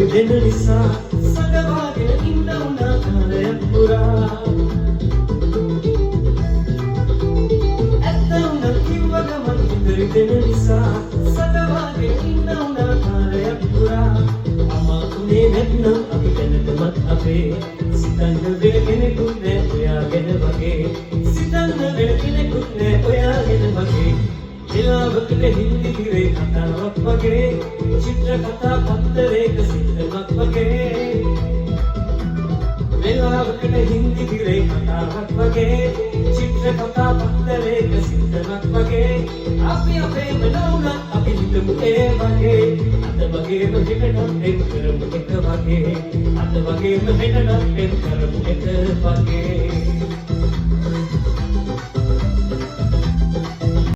දෙන නිසා සඳවාගෙන ඉන්න උනා කාලයක් පුරා ඇත්ත උනා කිව්ව ගමන් ඉදිරි දෙන නිසා සඳවාගෙන ඉන්න උනා කාලයක් පුරා අමාරුනේ නැත්නම් අපි දැනටමත් අපේ සිතන්න වෙන කෙනෙකුත් නෑ ඔයාගෙන වගේ සිතන්න වෙන කෙනෙකුත් නෑ ඔයාගෙන වගේ වෙලාවකට හින්දි දිවේ කතාවක් වගේ චිත්‍ර කතා පත්තරයක සිතමක් වගේ වෙලාවකට හින්දි දිවේ කතාවක් වගේ චිත්‍ර කතා පත්තරයක සිතමක් වගේ අපි අපේම නෝනා අපි හිතමු ඒ වගේ අද වගේම හෙටනම් එක් කරමු එක වගේ අද වගේම හෙටනම් එක් කරමු එක වගේ